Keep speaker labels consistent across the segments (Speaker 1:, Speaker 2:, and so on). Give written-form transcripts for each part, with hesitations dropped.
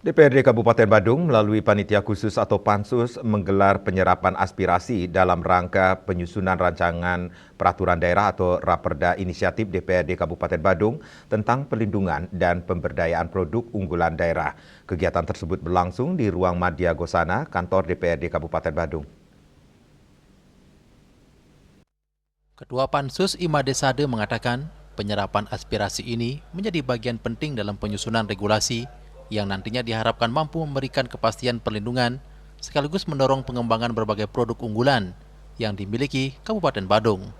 Speaker 1: DPRD Kabupaten Badung melalui Panitia Khusus atau Pansus menggelar penyerapan aspirasi dalam rangka penyusunan rancangan peraturan daerah atau Raperda Inisiatif DPRD Kabupaten Badung tentang pelindungan dan pemberdayaan produk unggulan daerah. Kegiatan tersebut berlangsung di Ruang Madya Gosana, kantor DPRD Kabupaten Badung.
Speaker 2: Ketua Pansus Imade Sade mengatakan penyerapan aspirasi ini menjadi bagian penting dalam penyusunan regulasi yang nantinya diharapkan mampu memberikan kepastian perlindungan sekaligus mendorong pengembangan berbagai produk unggulan yang dimiliki Kabupaten Badung.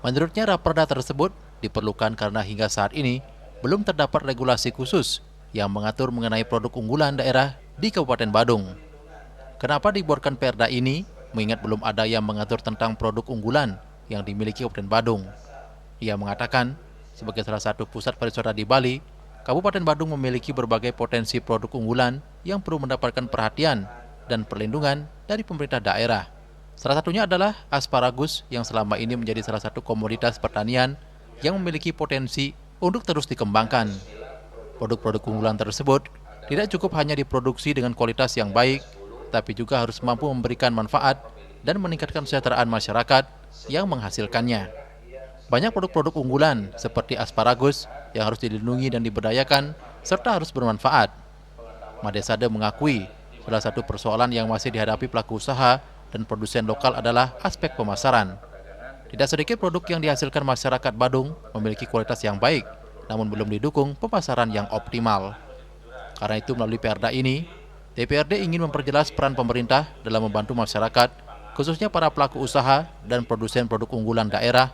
Speaker 2: Menurutnya raperda tersebut diperlukan karena hingga saat ini belum terdapat regulasi khusus yang mengatur mengenai produk unggulan daerah di Kabupaten Badung. Kenapa dibuatkan perda ini? Mengingat belum ada yang mengatur tentang produk unggulan yang dimiliki Kabupaten Badung. Ia mengatakan, sebagai salah satu pusat pariwisata di Bali, Kabupaten Badung memiliki berbagai potensi produk unggulan yang perlu mendapatkan perhatian dan perlindungan dari pemerintah daerah. Salah satunya adalah asparagus yang selama ini menjadi salah satu komoditas pertanian yang memiliki potensi untuk terus dikembangkan. Produk-produk unggulan tersebut tidak cukup hanya diproduksi dengan kualitas yang baik, tapi juga harus mampu memberikan manfaat dan meningkatkan kesejahteraan masyarakat yang menghasilkannya. Banyak produk-produk unggulan seperti asparagus yang harus dilindungi dan diberdayakan serta harus bermanfaat. Made Sade mengakui salah satu persoalan yang masih dihadapi pelaku usaha dan produsen lokal adalah aspek pemasaran. Tidak sedikit produk yang dihasilkan masyarakat Badung memiliki kualitas yang baik, namun belum didukung pemasaran yang optimal. Karena itu melalui perda ini, DPRD ingin memperjelas peran pemerintah dalam membantu masyarakat, khususnya para pelaku usaha dan produsen produk unggulan daerah,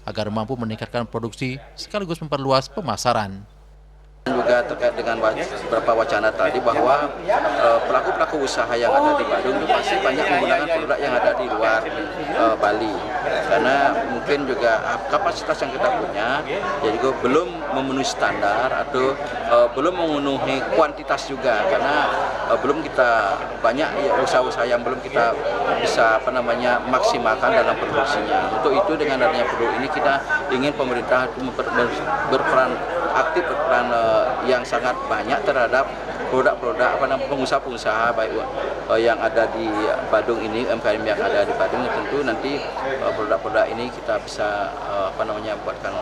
Speaker 2: agar mampu meningkatkan produksi sekaligus memperluas pemasaran.
Speaker 3: Juga terkait dengan beberapa wacana tadi bahwa pelaku-pelaku usaha yang ada di Badung itu pasti banyak menggunakan produk yang ada di luar Bali, karena mungkin juga kapasitas yang kita punya ya juga belum memenuhi standar atau belum memenuhi kuantitas juga, karena belum kita banyak usaha-usaha yang belum kita bisa maksimalkan dalam produksinya. Untuk itu dengan adanya produk ini kita ingin pemerintah berperan aktif, berperan yang sangat banyak terhadap produk-produk pengusaha-pengusaha baik yang ada di Badung ini, UMKM yang ada di Badung. Tentu nanti produk-produk ini kita bisa buatkan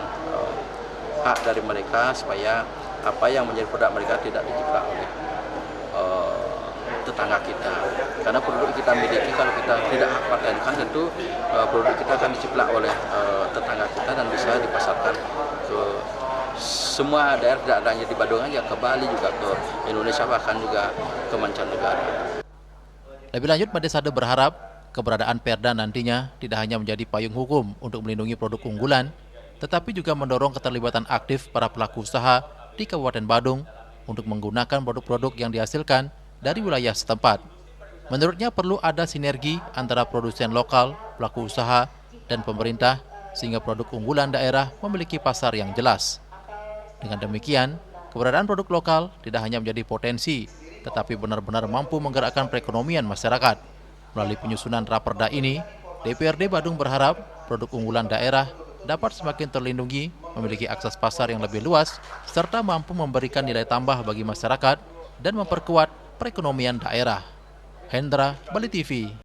Speaker 3: hak dari mereka supaya apa yang menjadi produk mereka tidak dijiplak oleh tetangga kita. Karena produk kita miliki kalau kita tidak hak patenkan, tentu produk kita akan dijiplak oleh tetangga kita dan bisa dipasarkan ke semua daerah, tidak hanya di Badung aja, ke Bali juga, ke Indonesia, bahkan juga ke mancanegara.
Speaker 2: Lebih lanjut, Made Sade berharap keberadaan perda nantinya tidak hanya menjadi payung hukum untuk melindungi produk unggulan, tetapi juga mendorong keterlibatan aktif para pelaku usaha di Kabupaten Badung untuk menggunakan produk-produk yang dihasilkan dari wilayah setempat. Menurutnya perlu ada sinergi antara produsen lokal, pelaku usaha, dan pemerintah sehingga produk unggulan daerah memiliki pasar yang jelas. Dengan demikian, keberadaan produk lokal tidak hanya menjadi potensi, tetapi benar-benar mampu menggerakkan perekonomian masyarakat. Melalui penyusunan raperda ini, DPRD Badung berharap produk unggulan daerah dapat semakin terlindungi, memiliki akses pasar yang lebih luas, serta mampu memberikan nilai tambah bagi masyarakat dan memperkuat perekonomian daerah. Hendra, Bali TV.